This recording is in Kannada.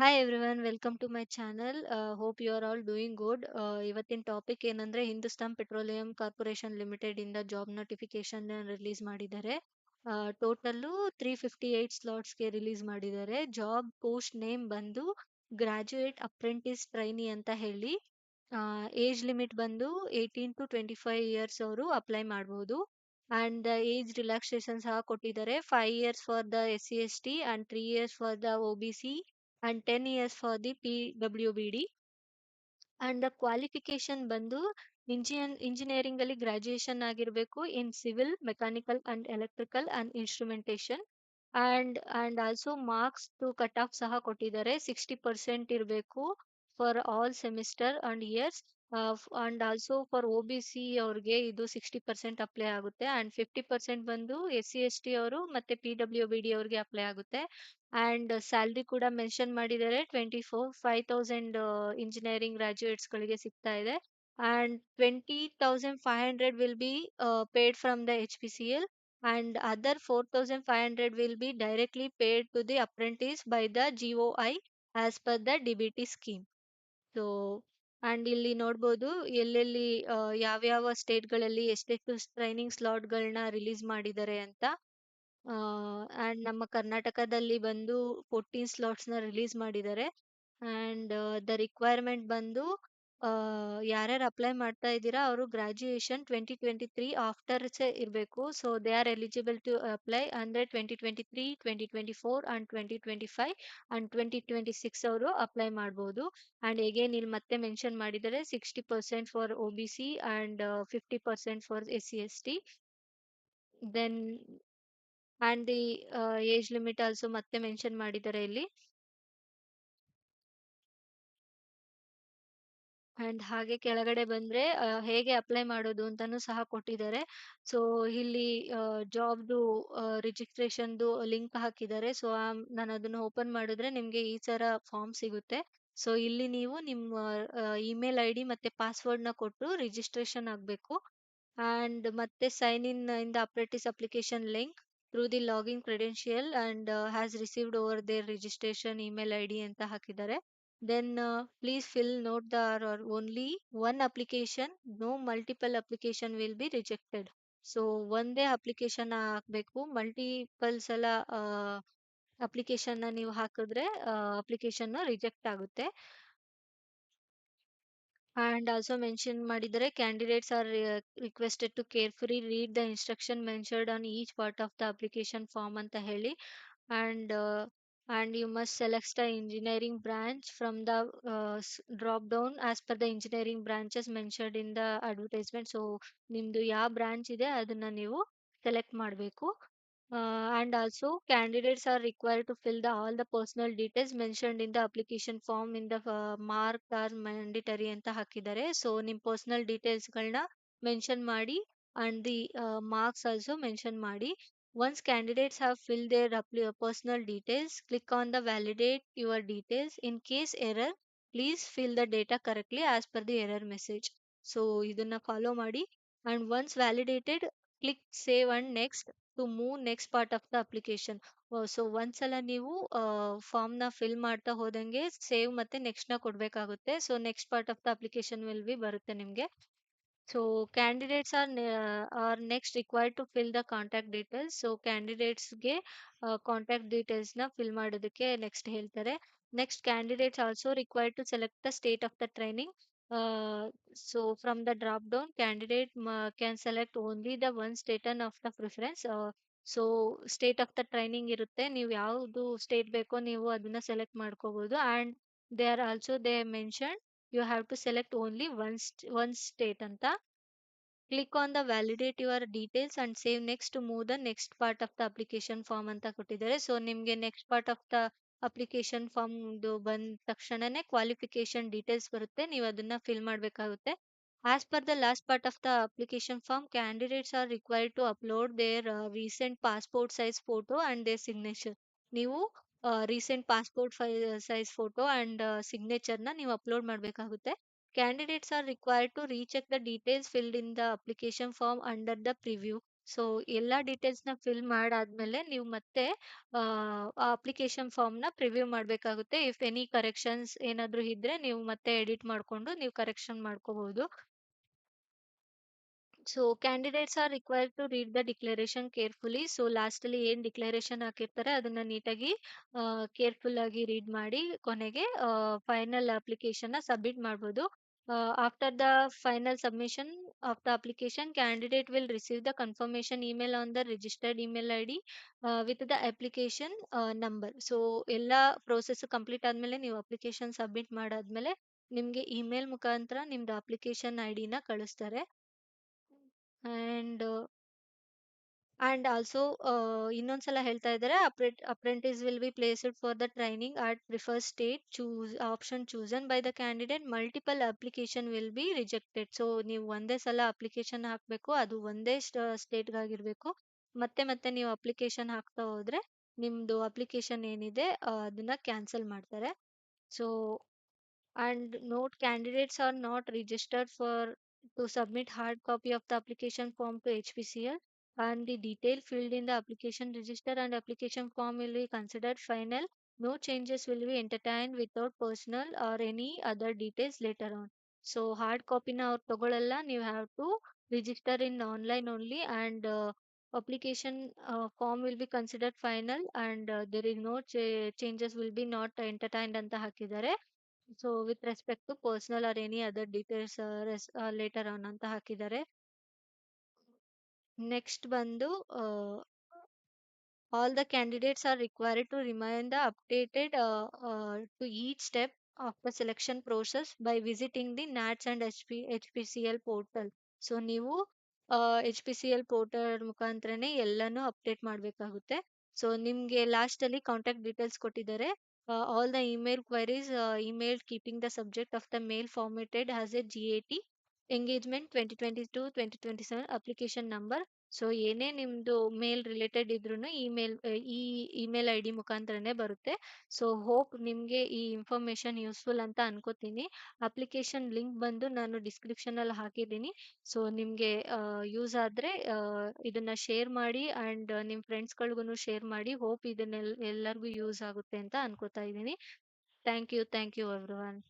Hi everyone, welcome to my channel. Hope you are all doing good. ಇವತ್ತಿನ ಟಾಪಿಕ್ ಏನಂದ್ರೆ ಹಿಂದೂಸ್ತಾನ್ ಪೆಟ್ರೋಲಿಯಂ ಕಾರ್ಪೊರೇಷನ್ ಲಿಮಿಟೆಡ್ ಇಂದ ಜಾಬ್ ನೋಟಿಫಿಕೇಶನ್ ರಿಲೀಸ್ ಮಾಡಿದ್ದಾರೆ. ಟೋಟಲ್ಲು 358 ಸ್ಲಾಟ್ಸ್ಗೆ ರಿಲೀಸ್ ಮಾಡಿದ್ದಾರೆ. ಜಾಬ್ ಪೋಸ್ಟ್ ನೇಮ್ ಬಂದು ಗ್ರಾಜುಯೇಟ್ ಅಪ್ರೆಂಟಿಸ್ ಟ್ರೈನಿ ಅಂತ ಹೇಳಿ. ಏಜ್ ಲಿಮಿಟ್ ಬಂದು 18 to 25 ಇಯರ್ಸ್ ಅವರು ಅಪ್ಲೈ ಮಾಡಬಹುದು. ಅಂಡ್ ಏಜ್ ರಿಲ್ಯಾಕ್ಸೇಷನ್ ಸಹ ಕೊಟ್ಟಿದ್ದಾರೆ. 5 years for the SC/ST and 3 years for the OBC and 10 years for the PWBD. And the qualification ಬಂದು ಇಂಜಿನಿಯರಿಂಗ್ ಅಲ್ಲಿ ಗ್ರಾಜುಯೇಷನ್ ಆಗಿರಬೇಕು in civil, mechanical and electrical and instrumentation. And also marks to cut off ಸಹ ಕೊಟ್ಟಿದ್ದಾರೆ. 60% ಇರಬೇಕು for all semester and years. And also for OBC ಅವ್ರಿಗೆ ಇದು 60% ಅಪ್ಲೈ ಆಗುತ್ತೆ. ಅಂಡ್ 50% ಬಂದು SC/ST ಅವರು ಮತ್ತೆ PWBD ಅವ್ರಿಗೆ ಅಪ್ಲೈ ಆಗುತ್ತೆ. ಅಂಡ್ ಸ್ಯಾಲ್ರಿ ಕೂಡ ಮೆನ್ಷನ್ ಮಾಡಿದ್ದಾರೆ. 5,000 ಇಂಜಿನಿಯರಿಂಗ್ ಗ್ರಾಜುಯೇಟ್ಸ್ ಗಳಿಗೆ ಸಿಗ್ತಾ ಇದೆ. And 20,500 will be paid from the HPCL, and other 4,500 will be directly paid to the apprentice by the GOI as per the DBT scheme. So and ಇಲ್ಲಿ ನೋಡ್ಬೋದು ಎಲ್ಲೆಲ್ಲಿ ಯಾವ್ಯಾವ ಸ್ಟೇಟ್ಗಳಲ್ಲಿ ಎಷ್ಟೆಷ್ಟು ಟ್ರೈನಿಂಗ್ ಸ್ಲಾಟ್ಗಳನ್ನ ರಿಲೀಸ್ ಮಾಡಿದ್ದಾರೆ ಅಂತ. ಅಂಡ್ ನಮ್ಮ ಕರ್ನಾಟಕದಲ್ಲಿ ಬಂದು 14 ಸ್ಲಾಟ್ಸ್ನ ರಿಲೀಸ್ ಮಾಡಿದ್ದಾರೆ. ಅಂಡ್ ದ ರಿಕ್ವೈರ್ಮೆಂಟ್ ಬಂದು ಯಾರ್ಯಾರು ಅಪ್ಲೈ ಮಾಡ್ತಾ ಇದ್ದೀರಾ ಅವರು ಗ್ರಾಜುಯೇಷನ್ 2023 ಆಫ್ಟರ್ಸೇ ಇರಬೇಕು. So they are eligible to apply. ಅಂದರೆ 2023, 2024 ಅಂಡ್ 2025 ಅಂಡ್ 2026 ಅವರು ಅಪ್ಲೈ ಮಾಡ್ಬೋದು. ಅಂಡ್ ಎಗೇನ್ ಇಲ್ಲಿ ಮತ್ತೆ ಮೆನ್ಷನ್ ಮಾಡಿದ್ದಾರೆ 60% for OBC and 50% for SC/ST. Then and the age limit also ಮತ್ತೆ ಮೆನ್ಷನ್ ಮಾಡಿದ್ದಾರೆ ಇಲ್ಲಿ. ಅಂಡ್ ಹಾಗೆ ಕೆಳಗಡೆ ಬಂದ್ರೆ ಹೇಗೆ ಅಪ್ಲೈ ಮಾಡೋದು ಅಂತಾನೂ ಸಹ ಕೊಟ್ಟಿದ್ದಾರೆ. ಸೊ ಇಲ್ಲಿ ಜಾಬ್ದು ರಿಜಿಸ್ಟ್ರೇಷನ್ದು ಲಿಂಕ್ ಹಾಕಿದ್ದಾರೆ. ಸೊ ನಾನು ಅದನ್ನು ಓಪನ್ ಮಾಡಿದ್ರೆ ನಿಮಗೆ ಈ ತರ ಫಾರ್ಮ್ ಸಿಗುತ್ತೆ. ಸೊ ಇಲ್ಲಿ ನೀವು ನಿಮ್ಮ ಇಮೇಲ್ ID ಮತ್ತೆ ಪಾಸ್ವರ್ಡ್ನ ಕೊಟ್ಟು ರಿಜಿಸ್ಟ್ರೇಷನ್ ಆಗಬೇಕು. ಅಂಡ್ ಮತ್ತೆ sign in the apprentice application link through the login credential and has received over there registration email ID ಅಂತ ಹಾಕಿದ್ದಾರೆ. Then please fill note there are only one application, no multiple application will be rejected. So ಒಂದೇ ಅಪ್ಲಿಕೇಶನ್ ಹಾಕಬೇಕು. ಮಲ್ಟಿಪಲ್ ಸಲ ಅಪ್ಲಿಕೇಶನ್ನ ನೀವು ಹಾಕಿದ್ರೆ ಅಪ್ಲಿಕೇಶನ್ ರಿಜೆಕ್ಟ್ ಆಗುತ್ತೆ. And also mention ಮಾಡಿದರೆ candidates are requested to carefully read the instruction mentioned on each part of the application form ಅಂತ ಹೇಳಿ. And you must select the engineering branch from the drop down as per the engineering branches mentioned in the advertisement. So ನಿಮ್ದು ಯಾವ ಬ್ರಾಂಚ್ ಇದೆ ಅದನ್ನ ನೀವು ಸೆಲೆಕ್ಟ್ ಮಾಡಬೇಕು. And also candidates are required to fill all the personal details mentioned in the application form in the mark are mandatory ಅಂತ ಹಾಕಿದ್ದಾರೆ. ಸೊ ನಿಮ್ಮ ಪರ್ಸನಲ್ ಡೀಟೇಲ್ಸ್ಗಳನ್ನ ಮೆನ್ಷನ್ ಮಾಡಿ and the marks also mention ಮಾಡಿ. Once candidates have filled their personal details, click on the validate your details. In case error, please fill the data correctly as per the error message. So ಇದನ್ನ ಫಾಲೋ ಮಾಡಿ. and once validated, click save and next to move next part of the application. So ಒಂದ್ಸಲ ನೀವು ಫಾರ್ಮ್ನ ಫಿಲ್ ಮಾಡ್ತಾ ಹೋದಂಗೆ ಸೇವ್ ಮತ್ತೆ ನೆಕ್ಸ್ಟ್ನ ಕೊಡಬೇಕಾಗುತ್ತೆ. So next part of the application will be ಬರುತ್ತೆ ನಿಮಗೆ. So candidates are next required to fill the contact details. So ಕ್ಯಾಂಡಿಡೇಟ್ಸ್ಗೆ ಕಾಂಟ್ಯಾಕ್ಟ್ ಡೀಟೇಲ್ಸ್ನ ಫಿಲ್ ಮಾಡೋದಕ್ಕೆ ನೆಕ್ಸ್ಟ್ ಹೇಳ್ತಾರೆ. Next candidates also required to select the state of the training. So from the drop down candidate can select only the one ಸ್ಟೇಟನ್ of the preference. So state of the training ಇರುತ್ತೆ, ನೀವು ಯಾವುದು ಸ್ಟೇಟ್ ಬೇಕೋ ನೀವು ಅದನ್ನ ಸೆಲೆಕ್ಟ್ ಮಾಡ್ಕೋಬಹುದು. And they are also they mention you have to select only one state ಅಂತ. Click on the validate your details and save next to move the next part of the application form ಅಂತ ಕೊಟ್ಟಿದ್ದಾರೆ. ಸೊ ನಿಮಗೆ next part of the application form ಬಂದ ತಕ್ಷಣನೇ ಕ್ವಾಲಿಫಿಕೇಶನ್ ಡೀಟೇಲ್ಸ್ ಬರುತ್ತೆ, ನೀವು ಅದನ್ನ ಫಿಲ್ ಮಾಡಬೇಕಾಗುತ್ತೆ. As per the last part of the application form, candidates are required to upload their recent passport size photo and their signature. ನೀವು recent passport size photo and ಸಿಗ್ನೇಚರ್ನ ನೀವು ಅಪ್ಲೋಡ್ ಮಾಡಬೇಕಾಗುತ್ತೆ. Candidates are required to recheck the details filled in the application form under the preview. So ಎಲ್ಲ ಡೀಟೇಲ್ಸ್ನ ಫಿಲ್ ಮಾಡಾದ್ಮೇಲೆ ನೀವು ಮತ್ತೆ ಆ ಅಪ್ಲಿಕೇಶನ್ ಫಾರ್ಮ್ನ ಪ್ರಿವ್ಯೂ ಮಾಡಬೇಕಾಗುತ್ತೆ. ಇಫ್ ಎನಿ ಕರೆಕ್ಷನ್ಸ್ ಏನಾದರೂ ಇದ್ದರೆ ನೀವು ಮತ್ತೆ ಎಡಿಟ್ ಮಾಡಿಕೊಂಡು ನೀವು ಕರೆಕ್ಷನ್ ಮಾಡ್ಕೋಬಹುದು. So candidates are required to read the declaration carefully. So ಲಾಸ್ಟಲ್ಲಿ ಏನು ಡಿಕ್ಲರೇಷನ್ ಹಾಕಿರ್ತಾರೆ ಅದನ್ನು ನೀಟಾಗಿ ಕೇರ್ಫುಲ್ ಆಗಿ ರೀಡ್ ಮಾಡಿ ಕೊನೆಗೆ ಫೈನಲ್ ಅಪ್ಲಿಕೇಶನ್ನ ಸಬ್ಮಿಟ್ ಮಾಡ್ಬೋದು. After the final submission of the application, candidate will receive the confirmation email on the registered email ID with the application number. So ಎಲ್ಲ ಪ್ರೋಸೆಸ್ ಕಂಪ್ಲೀಟ್ ಆದಮೇಲೆ ನೀವು ಅಪ್ಲಿಕೇಶನ್ ಸಬ್ಮಿಟ್ ಮಾಡಾದ್ಮೇಲೆ ನಿಮಗೆ ಇಮೇಲ್ ಮುಖಾಂತರ ನಿಮ್ದು ಅಪ್ಲಿಕೇಶನ್ ಐ ಡಿನ ಕಳಿಸ್ತಾರೆ. ಆ್ಯಂಡ್ and also ಇನ್ನೊಂದ್ಸಲ ಹೇಳ್ತಾ ಇದ್ದಾರೆ, apprentice will be placed for the training at preferred state choose option chosen by the candidate. Multiple application will be rejected. So ನೀವು ಒಂದೇ ಸಲ ಅಪ್ಲಿಕೇಶನ್ ಹಾಕಬೇಕು, ಅದು ಒಂದೇ ಸ್ಟೇಟ್ಗಾಗಿರಬೇಕು. ಮತ್ತೆ ಮತ್ತೆ ನೀವು ಅಪ್ಲಿಕೇಶನ್ ಹಾಕ್ತಾ ಹೋದ್ರೆ ನಿಮ್ಮದು ಅಪ್ಲಿಕೇಶನ್ ಏನಿದೆ ಅದನ್ನ ಕ್ಯಾನ್ಸಲ್ ಮಾಡ್ತಾರೆ. So and note, candidates are not registered for to submit hard copy of the application form to HPCL, and the detail filled in the application register and application form will be considered final. No changes will be entertained without personal or any other details later on. So hard copy na ಅವ್ರು ತಗೊಳಲ್ಲ, ನೀವು have to register in online only, and application form will be considered final, and there is no changes will be not entertained ಅಂತ ಹಾಕಿದ್ದಾರೆ. So with respect to personal or any other details later on ಅಂತ ಹಾಕಿದ್ದಾರೆ. ನೆಕ್ಸ್ಟ್ ಬಂದು all the candidates are required to remain the updated to each step of the selection process by visiting the NATS and HPCL portal. So ನೀವು H P C L portal ಮುಖಾಂತರನೇ ಎಲ್ಲನೂ ಅಪ್ಡೇಟ್ ಮಾಡಬೇಕಾಗುತ್ತೆ. ಸೊ ನಿಮಗೆ ಲಾಸ್ಟಲ್ಲಿ ಕಾಂಟ್ಯಾಕ್ಟ್ ಡೀಟೇಲ್ಸ್ ಕೊಟ್ಟಿದ್ದಾರೆ. All the email queries email keeping the subject of the mail formatted as A GAT engagement 2022-2027 application number. So ಏನೇ ನಿಮ್ಮದು ಮೇಲ್ ರಿಲೇಟೆಡ್ ಇದ್ರೂ ಈ ಇಮೇಲ್ ಐ ಡಿ ಮುಖಾಂತರನೇ ಬರುತ್ತೆ. ಸೊ ಹೋಪ್ ನಿಮಗೆ ಈ ಇನ್ಫಾರ್ಮೇಷನ್ ಯೂಸ್ಫುಲ್ ಅಂತ ಅನ್ಕೋತೀನಿ. ಅಪ್ಲಿಕೇಶನ್ ಲಿಂಕ್ ಬಂದು ನಾನು ಡಿಸ್ಕ್ರಿಪ್ಷನಲ್ಲಿ ಹಾಕಿದ್ದೀನಿ. ಸೊ ನಿಮಗೆ ಯೂಸ್ ಆದರೆ ಇದನ್ನು ಶೇರ್ ಮಾಡಿ, ಆ್ಯಂಡ್ ನಿಮ್ಮ ಫ್ರೆಂಡ್ಸ್ಗಳಿಗೂ ಶೇರ್ ಮಾಡಿ. ಹೋಪ್ ಇದನ್ನೆಲ್ಲ ಎಲ್ಲರಿಗೂ ಯೂಸ್ ಆಗುತ್ತೆ ಅಂತ ಅನ್ಕೋತಾ ಇದ್ದೀನಿ. Thank you everyone.